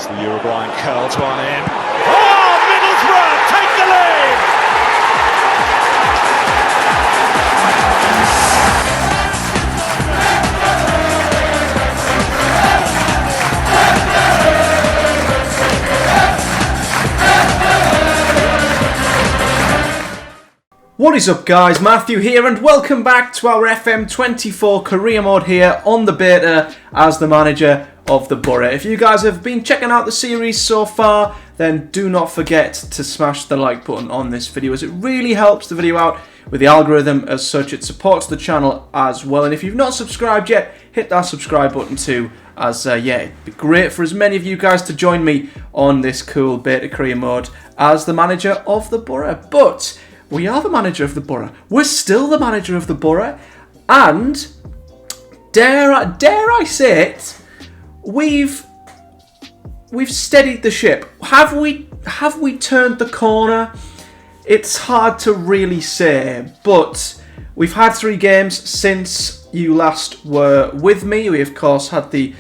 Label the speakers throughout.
Speaker 1: As the Uruguayan curls one in. Oh, Middlesbrough take the lead!
Speaker 2: What is up, guys? Matthew here, and welcome back to our FM24 career mode here on the beta as the manager of the Boro. If you guys have been checking out the series so far, then do not forget to smash the like button on this video, as it really helps the video out with the algorithm. As such, it supports the channel as well. And if you've not subscribed yet, hit that subscribe button too, as it'd be great for as many of you guys to join me on this cool beta career mode as the manager of the Boro. But we are the manager of the Boro. We're still the manager of the Boro, and dare I say it, we've steadied the ship. Have we turned the corner? It's hard to really say, but we've had 3 games since you last were with me. We of course had the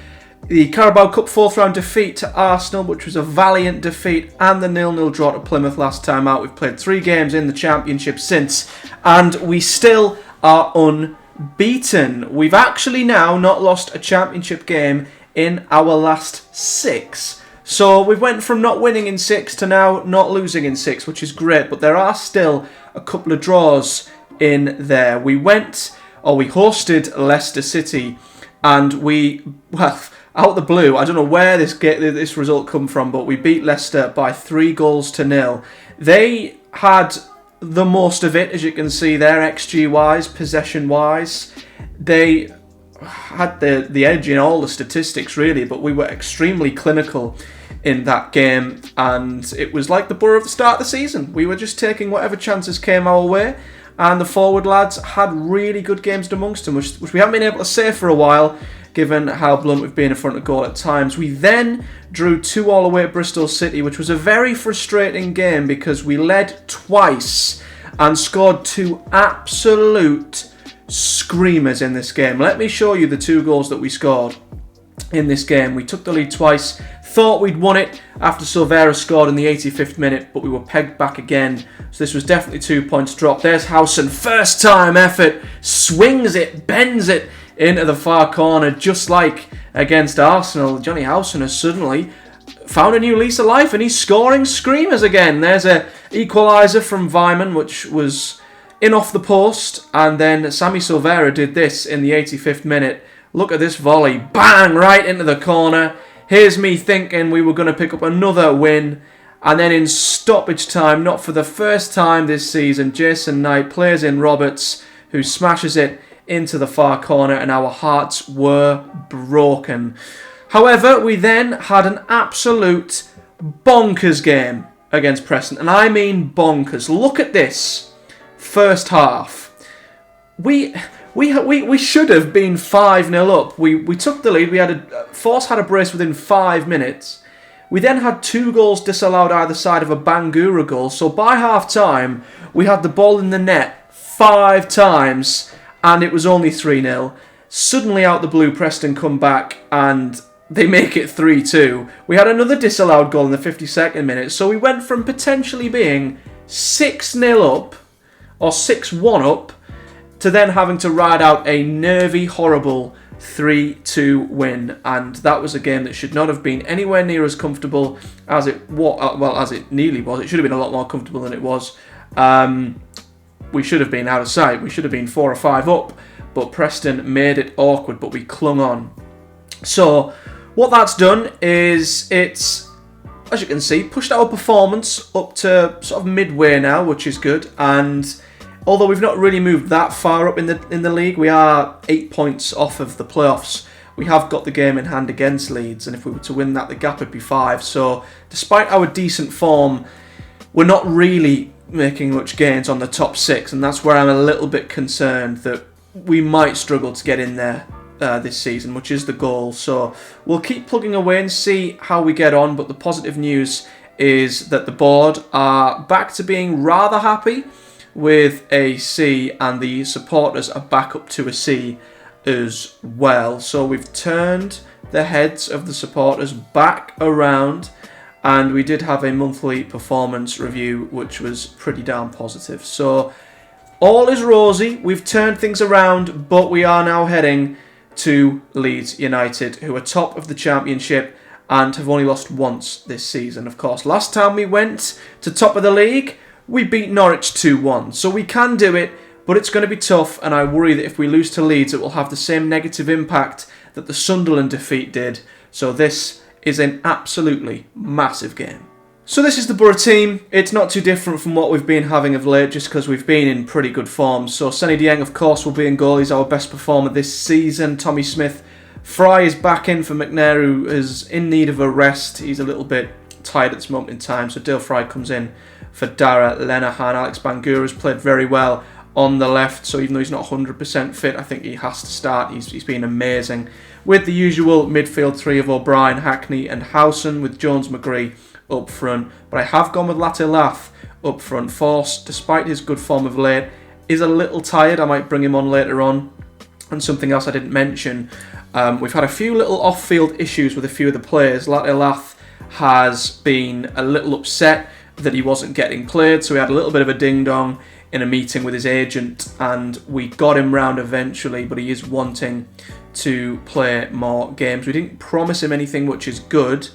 Speaker 2: Carabao Cup 4th round defeat to Arsenal, which was a valiant defeat, and the 0-0 draw to Plymouth last time out. We've played 3 games in the Championship since, and we still are unbeaten. We've actually now not lost a Championship game in our last 6. So we went from not winning in 6 to now not losing in 6, which is great, but there are still a couple of draws in there. We hosted Leicester City, and out the blue, I don't know where this result come from, but we beat Leicester by 3-0. They had the most of it, as you can see there, XG-wise, possession-wise. They had the edge in all the statistics, really, but we were extremely clinical in that game, and it was like the Boro at the start of the season. We were just taking whatever chances came our way, and the forward lads had really good games amongst them, which we haven't been able to say for a while, given how blunt we've been in front of goal at times. We then drew 2-2 away at Bristol City, which was a very frustrating game because we led twice and scored 2 absolute screamers in this game. Let me show you the 2 goals that we scored in this game. We took the lead twice, thought we'd won it after Silvera scored in the 85th minute, but we were pegged back again. So this was definitely 2 points dropped. There's Howson, first time effort, swings it, bends it into the far corner, just like against Arsenal. Johnny Howson has suddenly found a new lease of life, and he's scoring screamers again. There's a equaliser from Vyman, which was in off the post, and then Sammy Silvera did this in the 85th minute. Look at this volley, bang, right into the corner. Here's me thinking we were going to pick up another win, and then in stoppage time, not for the first time this season, Jason Knight plays in Roberts, who smashes it into the far corner, and our hearts were broken. However, we then had an absolute bonkers game against Preston, and I mean bonkers. Look at this first half. We should have been 5-0 up. We took the lead. Force had a brace within 5 minutes. We then had 2 goals disallowed either side of a Bangura goal. So by half time, we had the ball in the net 5 times, and it was only 3-0. Suddenly out the blue, Preston come back and they make it 3-2. We had another disallowed goal in the 52nd minute, so we went from potentially being 6-0 up, or 6-1 up, to then having to ride out a nervy, horrible 3-2 win. And that was a game that should not have been anywhere near as comfortable as it as it nearly was. It should have been a lot more comfortable than it was. We should have been out of sight. We should have been 4 or 5 up, but Preston made it awkward, but we clung on. So what that's done is it's, as you can see, pushed our performance up to sort of midway now, which is good. And although we've not really moved that far up in the league, we are 8 points off of the playoffs. We have got the game in hand against Leeds, and if we were to win that, the gap would be 5. So despite our decent form, we're not really making much gains on the top 6, and that's where I'm a little bit concerned that we might struggle to get in there this season, which is the goal. So we'll keep plugging away and see how we get on, but the positive news is that the board are back to being rather happy with a C, and the supporters are back up to a C as well. So we've turned the heads of the supporters back around, and we did have a monthly performance review which was pretty damn positive. So all is rosy, we've turned things around, but we are now heading to Leeds United, who are top of the Championship and have only lost once this season. Of course, last time we went to top of the league, we beat Norwich 2-1. So we can do it, but it's going to be tough, and I worry that if we lose to Leeds, it will have the same negative impact that the Sunderland defeat did. So this is an absolutely massive game. So this is the Boro team. It's not too different from what we've been having of late, just because we've been in pretty good form. So Sonny Dieng, of course, will be in goal. He's our best performer this season. Tommy Smith. Fry is back in for McNair, who is in need of a rest. He's a little bit tired at this moment in time. So Dale Fry comes in for Dara Lenihan. Alex Bangura has played very well on the left. So even though he's not 100% fit, I think he has to start. He's been amazing. With the usual midfield three of O'Brien, Hackney and Howson, with Jones McGree up front. But I have gone with Latte Lath up front. Force, despite his good form of late, is a little tired. I might bring him on later on. And something else I didn't mention, we've had a few little off-field issues with a few of the players. Latte Lath has been a little upset that he wasn't getting played, so we had a little bit of a ding-dong in a meeting with his agent, and we got him round eventually, but he is wanting to play more games. We didn't promise him anything, which is good,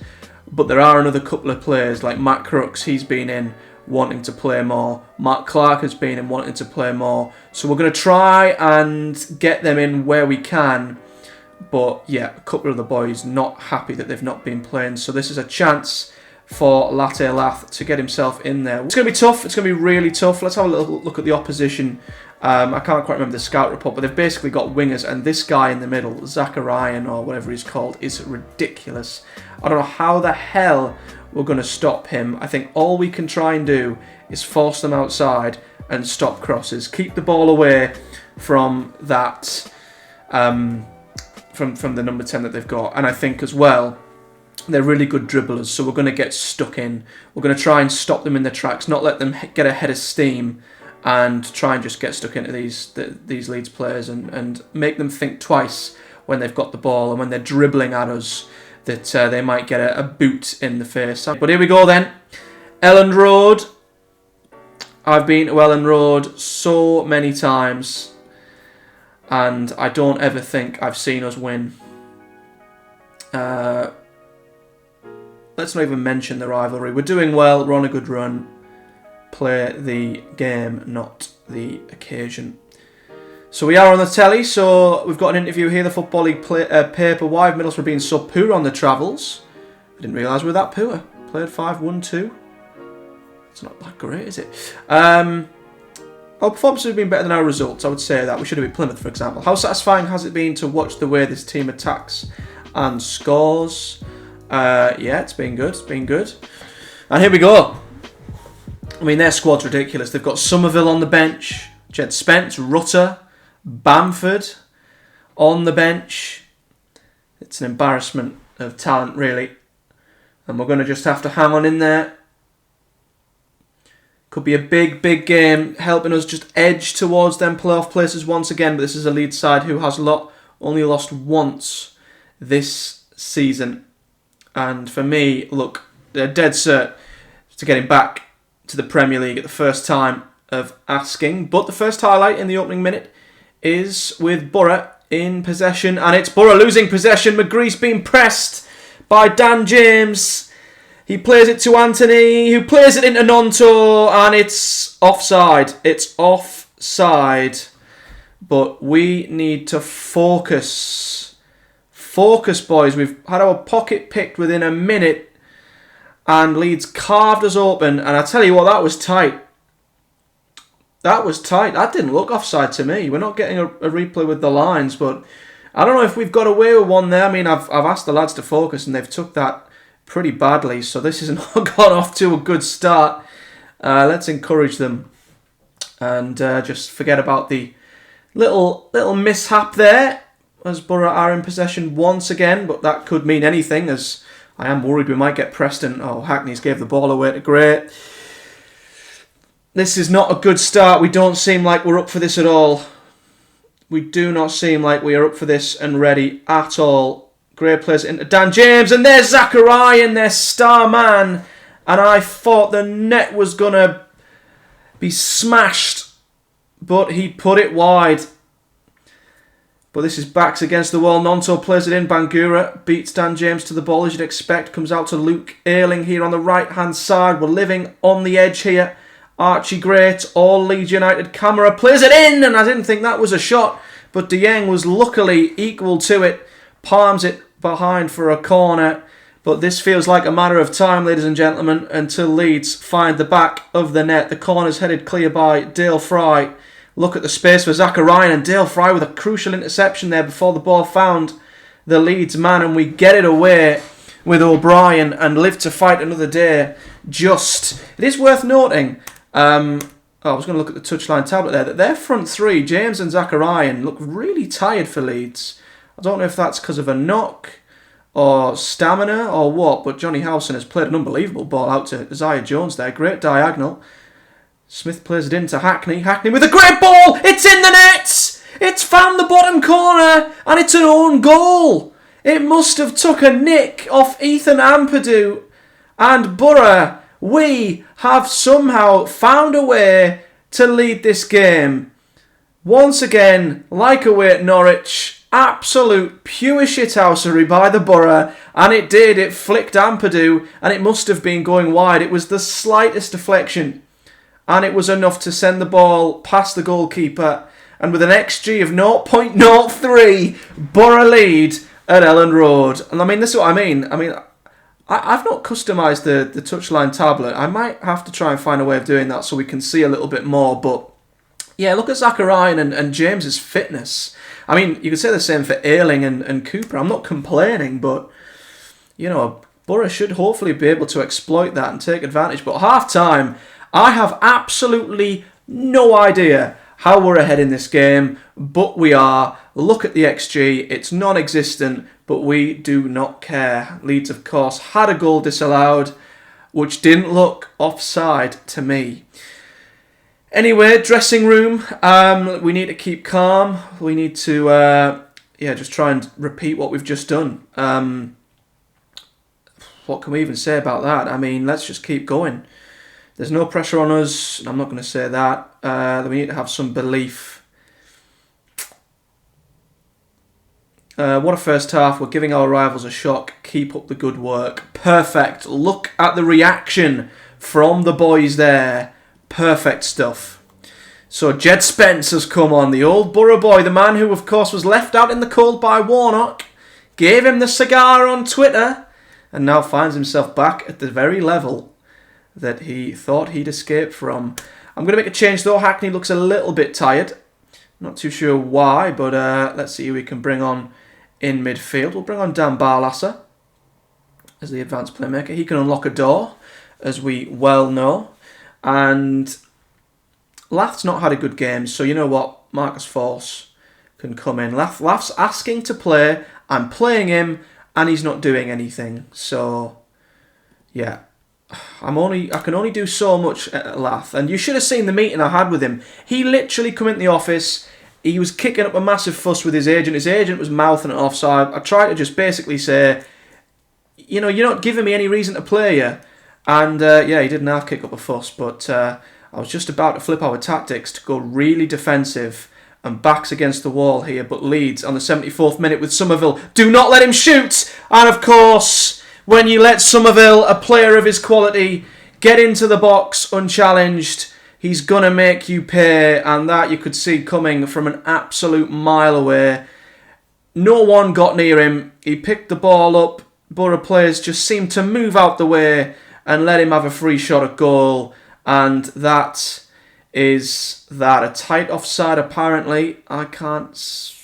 Speaker 2: but there are another couple of players, like Matt Crooks, he's been in wanting to play more. Mark Clark has been in wanting to play more. So we're going to try and get them in where we can. But yeah, a couple of the boys not happy that they've not been playing. So this is a chance for Latte Lath to get himself in there. It's going to be tough. It's going to be really tough. Let's have a little look at the opposition. I can't quite remember the scout report, but they've basically got wingers, and this guy in the middle, Zacharian or whatever he's called, is ridiculous. I don't know how the hell we're going to stop him. I think all we can try and do is force them outside and stop crosses. Keep the ball away from that, from the number 10 that they've got. And I think as well, they're really good dribblers, so we're going to get stuck in. We're going to try and stop them in their tracks, not let them get ahead of steam, and try and just get stuck into these Leeds players and make them think twice when they've got the ball and when they're dribbling at us, that they might get a boot in the face. But here we go then. Elland Road. I've been to Elland Road so many times, and I don't ever think I've seen us win. Let's not even mention the rivalry. We're doing well. We're on a good run. Play the game, not the occasion. So we are on the telly. So we've got an interview here. The Football League paper. Why have Middlesbrough been so poor on the travels? I didn't realise we were that poor. Played 5-1-2. It's not that great, is it? Our performances have been better than our results. I would say that. We should have beat Plymouth, for example. How satisfying has it been to watch the way this team attacks and scores? Yeah, it's been good. It's been good. And here we go. I mean, their squad's ridiculous. They've got Somerville on the bench, Jed Spence, Rutter, Bamford on the bench. It's an embarrassment of talent, really. And we're going to just have to hang on in there. Could be a big, big game, helping us just edge towards them playoff places once again. But this is a Leeds side who has only lost once this season. And for me, look, they're dead cert to getting back to the Premier League at the first time of asking. But the first highlight in the opening minute is with Boro in possession. And it's Boro losing possession. McGree's being pressed by Dan James. He plays it to Anthony, who plays it into Nonto. And it's offside. It's offside. But we need to focus. Focus, boys. We've had our pocket picked within a minute. And Leeds carved us open. And I tell you what, that was tight. That was tight. That didn't look offside to me. We're not getting a replay with the lines. But I don't know if we've got away with one there. I mean, I've asked the lads to focus and they've took that pretty badly. So this has not gone off to a good start. Let's encourage them. And just forget about the little mishap there. As Boro are in possession once again. But that could mean anything, as I am worried we might get Preston. Oh, Hackney's gave the ball away to Gray. This is not a good start. We don't seem like we're up for this at all. We do not seem like we are up for this and ready at all Great plays into Dan James, and there's Zachariah, their star man. And I thought the net was going to be smashed, but he put it wide. But this is backs against the wall. Nonto plays it in. Bangura beats Dan James to the ball, as you'd expect. Comes out to Luke Ayling here on the right-hand side. We're living on the edge here. Archie Great, all Leeds United. Camera plays it in, and I didn't think that was a shot. But Dieng was luckily equal to it. Palms it behind for a corner. But this feels like a matter of time, ladies and gentlemen, until Leeds find the back of the net. The corner's headed clear by Dale Fry. Look at the space for Zachariah, and Dale Fry with a crucial interception there before the ball found the Leeds man, and we get it away with O'Brien and live to fight another day. It is worth noting, I was going to look at the touchline tablet there, that their front three, James and Zachariah, look really tired for Leeds. I don't know if that's because of a knock or stamina or what, but Johnny Howson has played an unbelievable ball out to Isaiah Jones there. Great diagonal. Smith plays it into Hackney. Hackney with a great ball. It's in the nets. It's found the bottom corner, and it's an own goal. It must have took a nick off Ethan Ampadu and Boro. We have somehow found a way to lead this game. Once again, like away at Norwich, absolute pure shithousery by the Boro, and it did. It flicked Ampadu, and it must have been going wide. It was the slightest deflection, and it was enough to send the ball past the goalkeeper. And with an XG of 0.03, Boro lead at Ellen Road. And I mean, this is what I mean. I've not customised the touchline tablet. I might have to try and find a way of doing that so we can see a little bit more. But yeah, look at Zachariah and James's fitness. I mean, you could say the same for Ayling and Cooper. I'm not complaining, but, you know, Boro should hopefully be able to exploit that and take advantage. But half-time, I have absolutely no idea how we're ahead in this game, but we are. Look at the XG. It's non-existent, but we do not care. Leeds, of course, had a goal disallowed, which didn't look offside to me. Anyway, dressing room. We need to keep calm. We need to, just try and repeat what we've just done. What can we even say about that? I mean, let's just keep going. There's no pressure on us. I'm not going to say that. We need to have some belief. What a first half. We're giving our rivals a shock. Keep up the good work. Perfect. Look at the reaction from the boys there. Perfect stuff. So Jed Spence has come on. The old Boro boy. The man who, of course, was left out in the cold by Warnock. Gave him the cigar on Twitter. And now finds himself back at the very level that he thought he'd escape from. I'm going to make a change though. Hackney looks a little bit tired. Not too sure why, but let's see who we can bring on in midfield. We'll bring on Dan Barlasser as the advanced playmaker. He can unlock a door, as we well know. And Lath's not had a good game, so you know what? Marcus Force can come in. Lath's asking to play. I'm playing him, and he's not doing anything. So, yeah. I can only do so much at Lath. And you should have seen the meeting I had with him. He literally come into the office. He was kicking up a massive fuss with his agent. His agent was mouthing it off. So I tried to just basically say, you know, you're not giving me any reason to play you. And he didn't have to kick up a fuss. But I was just about to flip our tactics to go really defensive and backs against the wall here. But Leeds on the 74th minute with Somerville. Do not let him shoot. And of course, when you let Somerville, a player of his quality, get into the box unchallenged, he's going to make you pay. And that you could see coming from an absolute mile away. No one got near him. He picked the ball up. Boro players just seemed to move out the way and let him have a free shot at goal. And that is that. A tight offside apparently. I can't...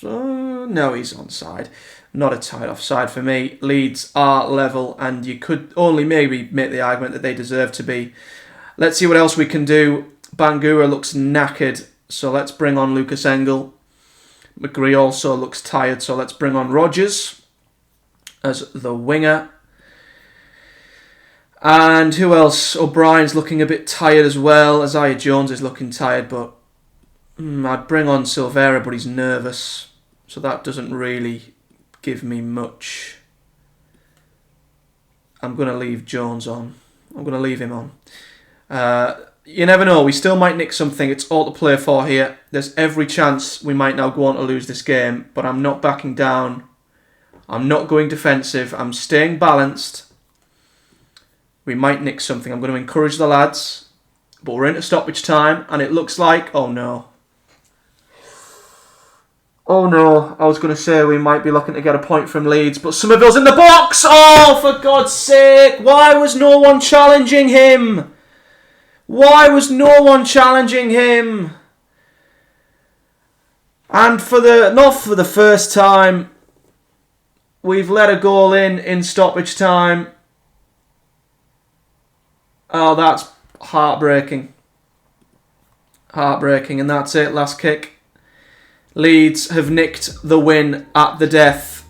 Speaker 2: no, he's onside. Not a tight offside for me. Leeds are level, and you could only maybe make the argument that they deserve to be. Let's see what else we can do. Bangura looks knackered, so let's bring on Lucas Engel. McGree also looks tired, so let's bring on Rodgers as the winger. And who else? O'Brien's looking a bit tired as well. Isaiah Jones is looking tired, but I'd bring on Silvera, but he's nervous, so that doesn't really give me much. I'm going to leave Jones on. I'm going to leave him on. You never know. We still might nick something. It's all to play for here. There's every chance we might now go on to lose this game, but I'm not backing down. I'm not going defensive. I'm staying balanced. We might nick something. I'm going to encourage the lads, but we're into stoppage time, and it looks like... Oh, no. Oh, no. I was going to say we might be looking to get a point from Leeds, but Somerville's in the box! Oh, for God's sake! Why was no one challenging him? Why was no one challenging him? And not for the first time, we've let a goal in stoppage time. Oh, that's heartbreaking. Heartbreaking, and that's it. Last kick. Leeds have nicked the win at the death.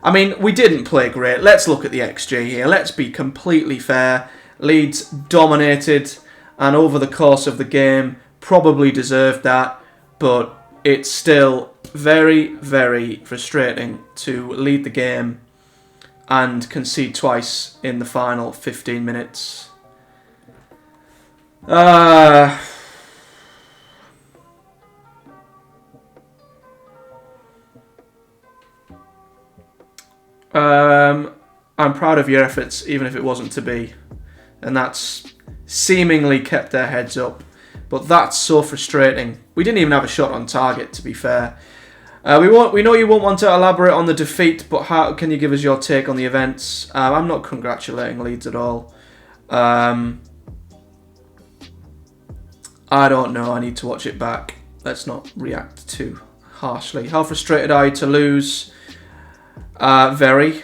Speaker 2: I mean, we didn't play great. Let's look at the XG here. Let's be completely fair. Leeds dominated, and over the course of the game, probably deserved that, but it's still very, very frustrating to lead the game and concede twice in the final 15 minutes. I'm proud of your efforts, even if it wasn't to be. And that's seemingly kept their heads up. But that's so frustrating. We didn't even have a shot on target, to be fair. We know you won't want to elaborate on the defeat, but how can you give us your take on the events? I'm not congratulating Leeds at all. I don't know. I need to watch it back. Let's not react too harshly. How frustrated are you to lose? Very.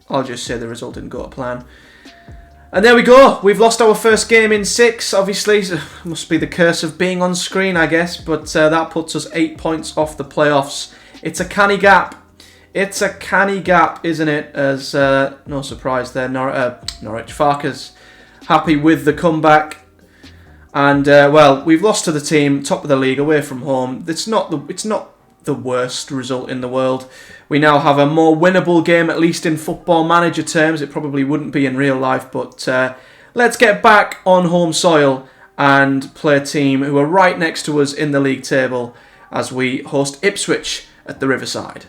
Speaker 2: I'll just say the result didn't go to plan. And there we go. We've lost our first game in 6. Obviously, it must be the curse of being on screen, I guess. But that puts us 8 points off the playoffs. It's a canny gap. It's a canny gap, isn't it? As no surprise there, Norwich Farkers happy with the comeback. And well, we've lost to the team top of the league away from home. It's not the worst result in the world. We now have a more winnable game, at least in Football Manager terms. It probably wouldn't be in real life, but let's get back on home soil and play a team who are right next to us in the league table as we host Ipswich at the Riverside.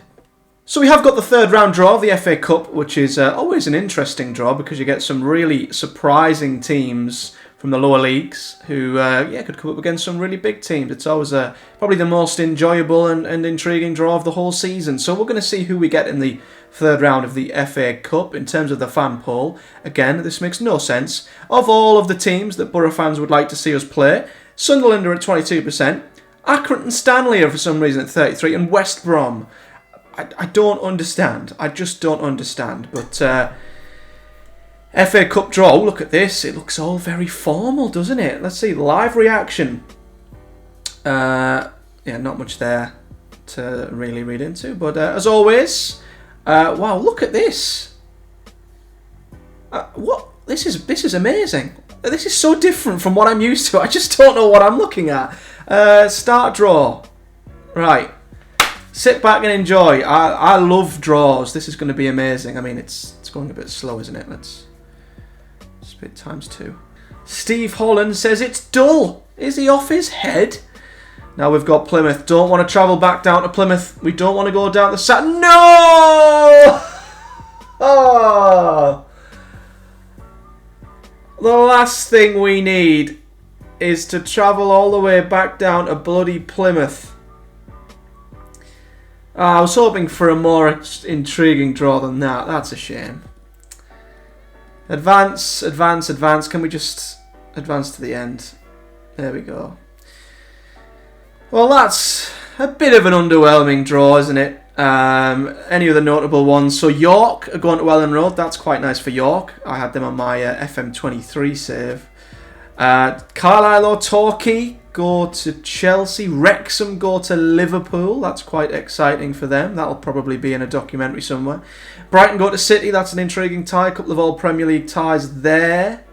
Speaker 2: So we have got the third round draw of the FA Cup, which is always an interesting draw because you get some really surprising teams from the lower leagues who could come up against some really big teams. It's always probably the most enjoyable and intriguing draw of the whole season. So we're going to see who we get in the third round of the FA Cup in terms of the fan poll. Again, this makes no sense. Of all of the teams that Boro fans would like to see us play, Sunderland are at 22%, Accrington Stanley are for some reason at 33%, and West Brom. I don't understand. I just don't understand. But FA Cup draw, look at this. It looks all very formal, doesn't it? Let's see, live reaction. Yeah, not much there to really read into. But as always, wow, look at this. What? This is amazing. This is so different from what I'm used to. I just don't know what I'm looking at. Start draw. Right. Sit back and enjoy. I love draws. This is going to be amazing. I mean, it's going a bit slow, isn't it? Let's split times 2. Steve Holland says it's dull. Is he off his head? Now we've got Plymouth. Don't want to travel back down to Plymouth. We don't want to go down the No! Oh! The last thing we need is to travel all the way back down to bloody Plymouth. I was hoping for a more intriguing draw than that. That's a shame. Advance. Can we just advance to the end? There we go. Well, that's a bit of an underwhelming draw, isn't it? Any other notable ones? So York are going to Welland Road. That's quite nice for York. I had them on my FM23 save. Carlisle or Torquay go to Chelsea. Wrexham go to Liverpool. That's quite exciting for them. That'll probably be in a documentary somewhere. Brighton go to City. That's an intriguing tie. A couple of old Premier League ties there.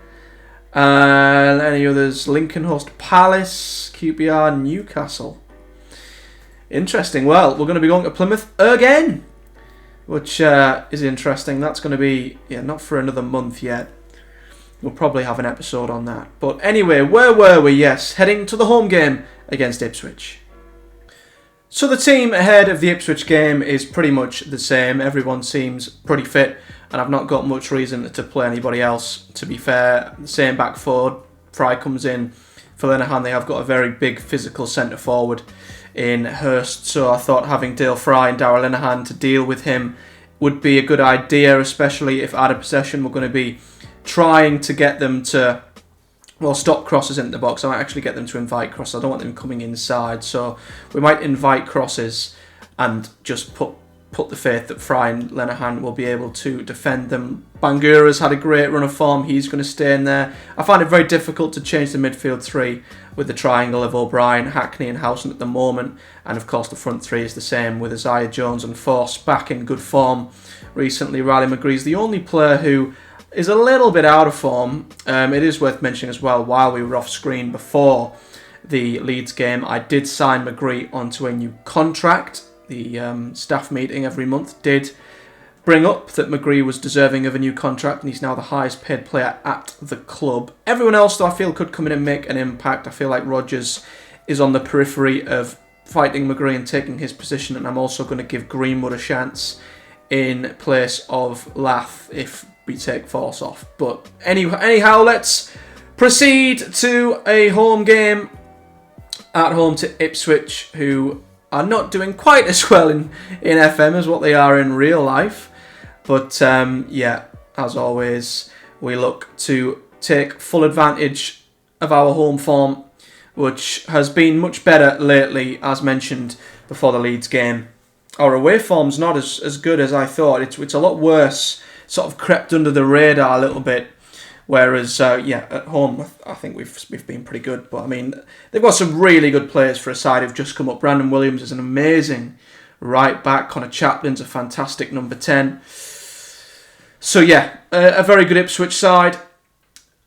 Speaker 2: Any others? Lincoln host Palace. QPR Newcastle. Interesting. Well, we're going to be going to Plymouth again, which is interesting. That's going to be, not for another month yet. We'll probably have an episode on that. But anyway, where were we? Yes, heading to the home game against Ipswich. So the team ahead of the Ipswich game is pretty much the same. Everyone seems pretty fit, and I've not got much reason to play anybody else, to be fair. The same back forward. Fry comes in for Linehan. They have got a very big physical centre forward in Hurst, so I thought having Dale Fry and Darragh Linehan to deal with him would be a good idea, especially if out of possession we're going to be trying to get them to stop crosses into the box. I might actually get them to invite crosses. I don't want them coming inside, so we might invite crosses and just put the faith that Fry and Linehan will be able to defend them. Bangura's had a great run of form. He's going to stay in there. I find it very difficult to change the midfield three with the triangle of O'Brien, Hackney and Howson at the moment. And of course the front three is the same with Isaiah Jones and Force back in good form recently. Riley McGree's the only player who is a little bit out of form. It is worth mentioning as well, while we were off screen before the Leeds game, I did sign McGree onto a new contract. The staff meeting every month did bring up that McGree was deserving of a new contract, and he's now the highest paid player at the club. Everyone else, though, I feel could come in and make an impact. I feel like Rodgers is on the periphery of fighting McGree and taking his position, and I'm also going to give Greenwood a chance in place of Lath if we take Force off. But anyhow, let's proceed to a home game at home to Ipswich, who are not doing quite as well in FM as what they are in real life. But as always, we look to take full advantage of our home form, which has been much better lately, as mentioned before the Leeds game. Our away form's not as good as I thought. It's a lot worse. Sort of crept under the radar a little bit, whereas at home I think we've been pretty good. But I mean, they've got some really good players for a side who've just come up. Brandon Williams is an amazing right back. Connor Chaplin's a fantastic number 10. So a very good Ipswich side.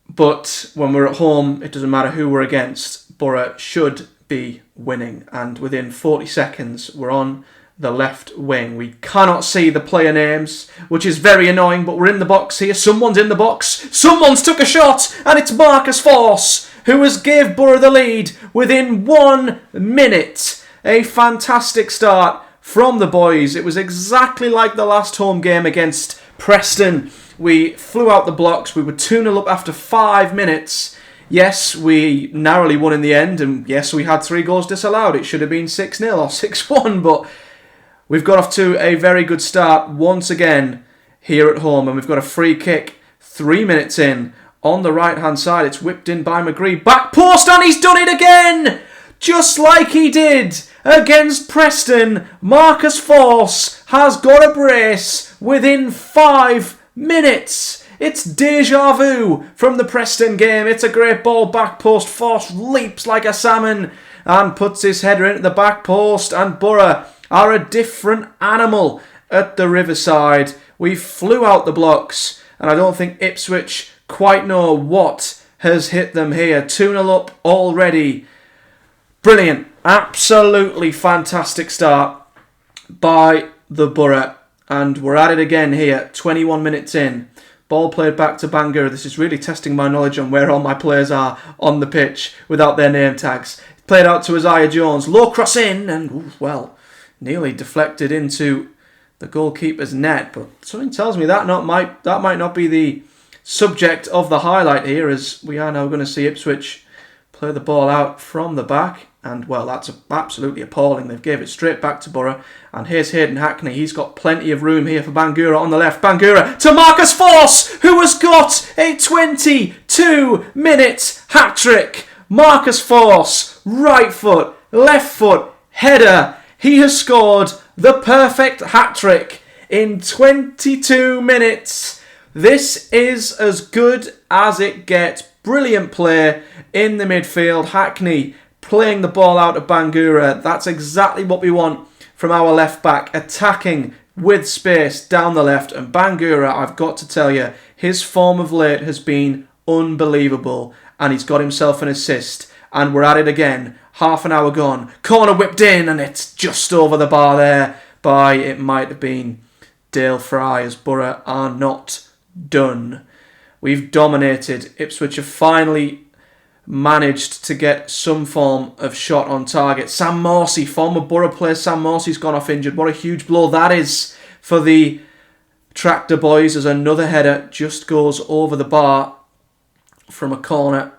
Speaker 2: But when we're at home, it doesn't matter who we're against. Boro should be winning, and within 40 seconds we're on the left wing. We cannot see the player names, which is very annoying, but we're in the box here. Someone's in the box. Someone's took a shot, and it's Marcus Force, who has gave Boro the lead within 1 minute. A fantastic start from the boys. It was exactly like the last home game against Preston. We flew out the blocks. We were 2-0 up after 5 minutes. Yes, we narrowly won in the end, and yes, we had 3 goals disallowed. It should have been 6-0 or 6-1, but we've got off to a very good start once again here at home, and we've got a free kick 3 minutes in on the right-hand side. It's whipped in by McGree. Back post, and he's done it again! Just like he did against Preston, Marcus Force has got a brace within 5 minutes. It's deja vu from the Preston game. It's a great ball, back post. Force leaps like a salmon and puts his header into the back post, and Boro are a different animal at the Riverside. We flew out the blocks, and I don't think Ipswich quite know what has hit them here. 2-0 up already. Brilliant. Absolutely fantastic start by the Boro. And we're at it again here, 21 minutes in. Ball played back to Bangura. This is really testing my knowledge on where all my players are on the pitch without their name tags. Played out to Isaiah Jones. Low cross in, and nearly deflected into the goalkeeper's net. But something tells me that might not be the subject of the highlight here, as we are now going to see Ipswich play the ball out from the back. And, that's absolutely appalling. They've gave it straight back to Boro. And here's Hayden Hackney. He's got plenty of room here for Bangura on the left. Bangura to Marcus Force, who has got a 22-minute hat-trick. Marcus Force, right foot, left foot, header. He has scored the perfect hat-trick in 22 minutes. This is as good as it gets. Brilliant play in the midfield. Hackney playing the ball out of Bangura. That's exactly what we want from our left back, attacking with space down the left. And Bangura, I've got to tell you, his form of late has been unbelievable, and he's got himself an assist, and we're at it again. Half an hour gone. Corner whipped in, and it's just over the bar there by, it might have been Dale Fry, as Boro are not done. We've dominated. Ipswich have finally managed to get some form of shot on target. Sam Morsey, former Boro player Sam Morsey's gone off injured. What a huge blow that is for the Tractor boys, as another header just goes over the bar from a corner.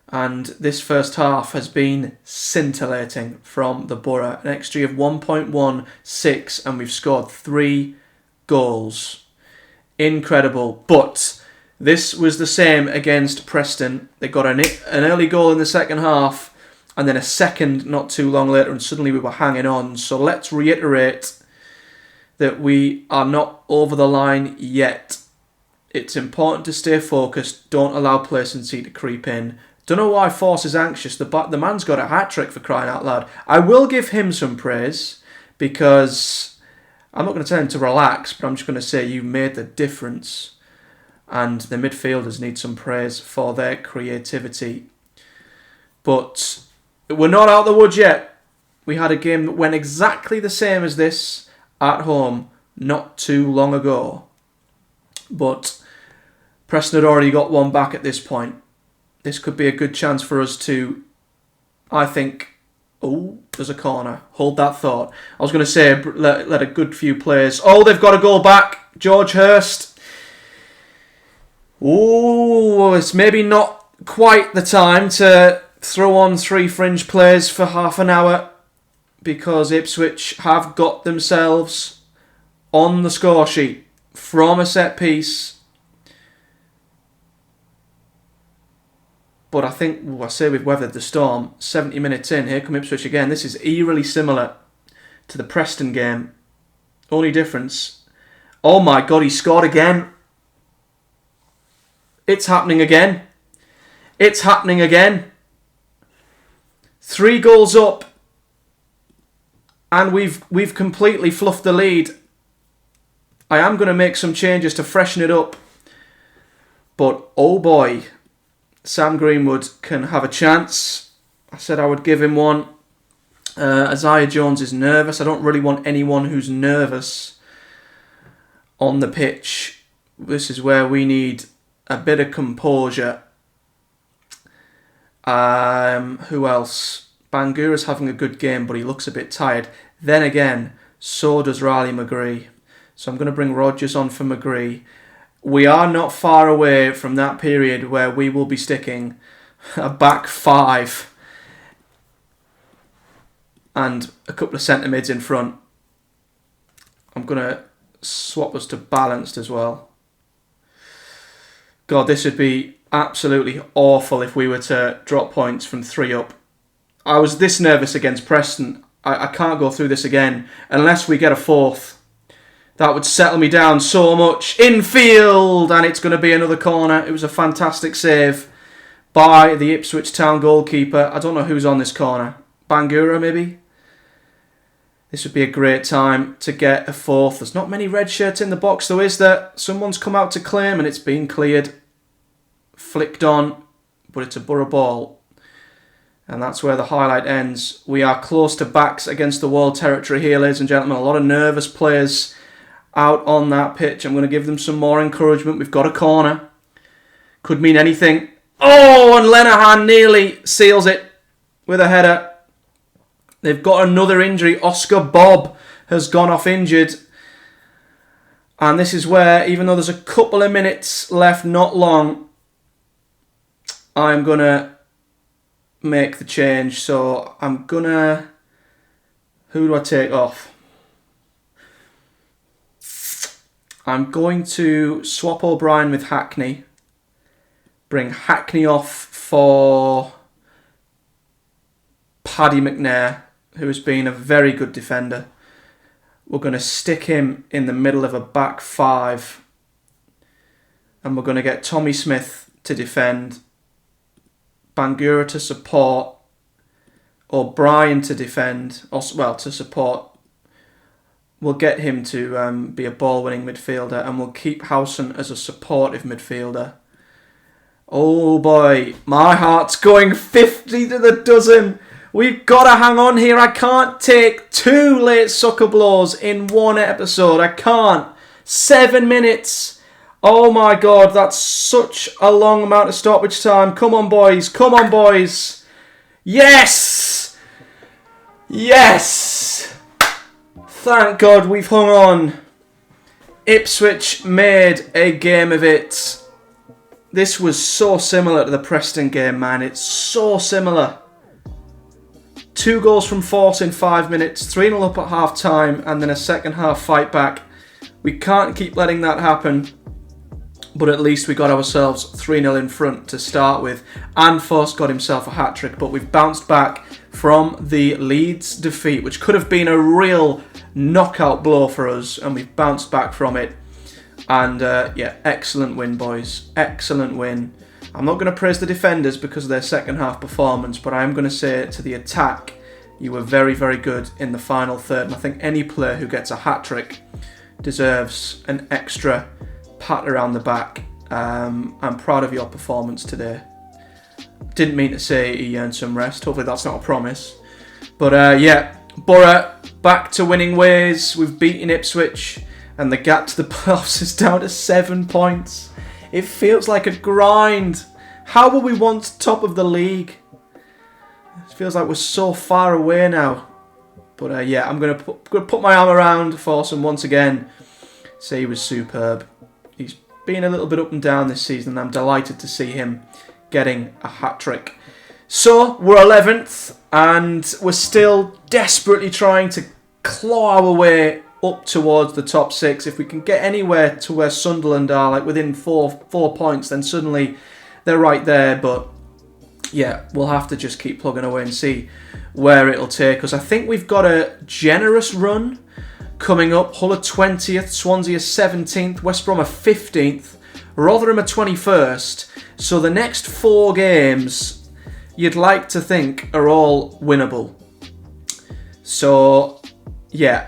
Speaker 2: And this first half has been scintillating from the Boro. An XG of 1.16, and we've scored 3 goals. Incredible. But this was the same against Preston. They got an early goal in the second half, and then a second not too long later, and suddenly we were hanging on. So let's reiterate that we are not over the line yet. It's important to stay focused. Don't allow placency to creep in. Don't know why Force is anxious. The man's got a hat-trick, for crying out loud. I will give him some praise, because I'm not going to tell him to relax, but I'm just going to say you made the difference. And the midfielders need some praise for their creativity. But we're not out of the woods yet. We had a game that went exactly the same as this at home not too long ago. But Preston had already got one back at this point. This could be a good chance for us to, I think... Oh, there's a corner. Hold that thought. I was going to say, let a good few players... Oh, they've got a goal back. George Hurst. Oh, it's maybe not quite the time to throw on 3 fringe players for half an hour, because Ipswich have got themselves on the score sheet from a set piece. But I think, I say we've weathered the storm. 70 minutes in, here come Ipswich again. This is eerily similar to the Preston game. Only difference. Oh my God, he scored again. It's happening again. It's happening again. 3 goals up, and we've completely fluffed the lead. I am going to make some changes to freshen it up, but oh boy, Sam Greenwood can have a chance. I said I would give him one. Isaiah Jones is nervous. I don't really want anyone who's nervous on the pitch. This is where we need a bit of composure. Who else? Bangura's having a good game, but he looks a bit tired. Then again, so does Riley McGree. So I'm going to bring Rodgers on for McGree. We are not far away from that period where we will be sticking a back 5 and a couple of centre mids in front. I'm going to swap us to balanced as well. God, this would be absolutely awful if we were to drop points from 3 up. I was this nervous against Preston. I can't go through this again unless we get a 4th. That would settle me down so much. Infield, and it's going to be another corner. It was a fantastic save by the Ipswich Town goalkeeper. I don't know who's on this corner. Bangura, maybe? This would be a great time to get a 4th. There's not many red shirts in the box though, is there? Someone's come out to claim and it's been cleared. Flicked on, but it's a Boro ball. And that's where the highlight ends. We are close to backs against the wall territory here, ladies and gentlemen. A lot of nervous players out on that pitch. I'm going to give them some more encouragement. We've got a corner. Could mean anything. Oh, and Lenihan nearly seals it with a header. They've got another injury. Oscar Bob has gone off injured. And this is where, even though there's a couple of minutes left, not long, I'm going to make the change. So I'm going to... Who do I take off? I'm going to swap O'Brien with Hackney. Bring Hackney off for Paddy McNair, who has been a very good defender. We're going to stick him in the middle of a back 5. And we're going to get Tommy Smith to defend, Bangura to support, O'Brien to defend, to support. We'll get him to be a ball-winning midfielder, and we'll keep Howson as a supportive midfielder. Oh boy, my heart's going 50 to the dozen We've got to hang on here. I can't take 2 late sucker blows in one episode. I can't. 7 minutes. Oh my God, that's such a long amount of stoppage time. Come on, boys. Come on, boys. Yes! Yes! Thank God we've hung on. Ipswich made a game of it. This was so similar to the Preston game, man. It's so similar. 2 goals from force in 5 minutes, 3-0 up at half time, and then a second half fight back. We can't keep letting that happen, but at least we got ourselves 3-0 in front to start with. And Foss got himself a hat-trick, but we've bounced back from the Leeds defeat, which could have been a real knockout blow for us, and we've bounced back from it. And yeah, excellent win, boys. Excellent win. I'm not going to praise the defenders because of their second half performance, but I am going to say to the attack, you were very, very good in the final third. And I think any player who gets a hat-trick deserves an extra pat around the back. I'm proud of your performance today. Didn't mean to say he earned some rest. Hopefully that's not a promise. But yeah, Boro back to winning ways. We've beaten Ipswich and the gap to the playoffs is down to 7 points. It feels like a grind. How were we once top of the league? It feels like we're so far away now. But yeah, I'm going to put my arm around Forsum once again. Say he was superb. He's been a little bit up and down this season, and I'm delighted to see him getting a hat-trick. So, we're 11th, and we're still desperately trying to claw our way up towards the top 6. If we can get anywhere to where Sunderland are, like within four points, then suddenly they're right there. But yeah, we'll have to just keep plugging away and see where it'll take us. I think we've got a generous run coming up. Hull are 20th, Swansea are 17th, West Brom are 15th, Rotherham are 21st. So the next 4 games, you'd like to think, are all winnable. So yeah,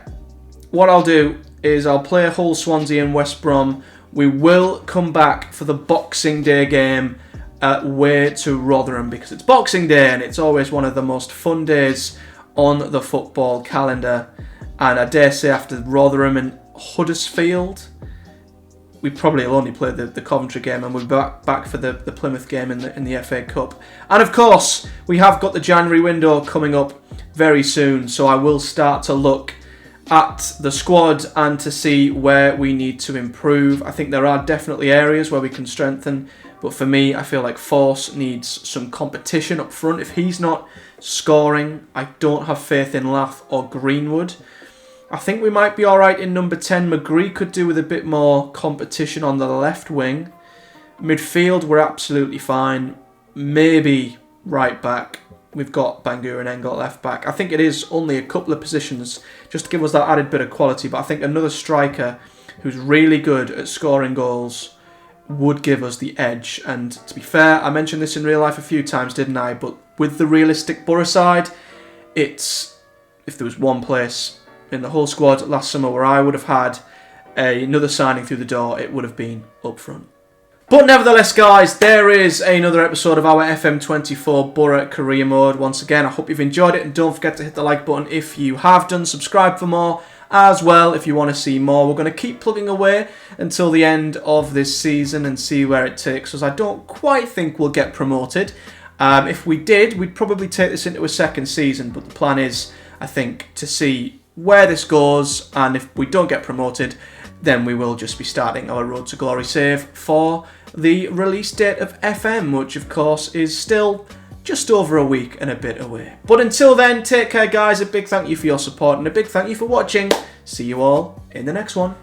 Speaker 2: what I'll do is I'll play Hull, Swansea and West Brom. We will come back for the Boxing Day game away to Rotherham because it's Boxing Day and it's always one of the most fun days on the football calendar. And I dare say after Rotherham and Huddersfield, we probably will only play the Coventry game and we'll be back for the Plymouth game in the FA Cup. And of course, we have got the January window coming up very soon, so I will start to look at the squad and to see where we need to improve. I think there are definitely areas where we can strengthen, but for me, I feel like Force needs some competition up front. If he's not scoring, I don't have faith in Lath or Greenwood. I think we might be alright in number 10. McGree could do with a bit more competition on the left wing. Midfield, we're absolutely fine. Maybe right back. We've got Bangura and Engel left back. I think it is only a couple of positions just to give us that added bit of quality. But I think another striker who's really good at scoring goals would give us the edge. And to be fair, I mentioned this in real life a few times, didn't I? But with the realistic Boro side, it's if there was one place in the whole squad last summer where I would have had another signing through the door, it would have been up front. But nevertheless, guys, there is another episode of our FM24 Boro Career Mode. Once again, I hope you've enjoyed it, and don't forget to hit the like button if you have done. Subscribe for more as well if you want to see more. We're going to keep plugging away until the end of this season and see where it takes us. I don't quite think we'll get promoted. If we did, we'd probably take this into a second season, but the plan is, I think, to see where this goes, and if we don't get promoted, then we will just be starting our Road to Glory save for the release date of FM, which of course is still just over a week and a bit away. But until then, take care guys, a big thank you for your support and a big thank you for watching. See you all in the next one.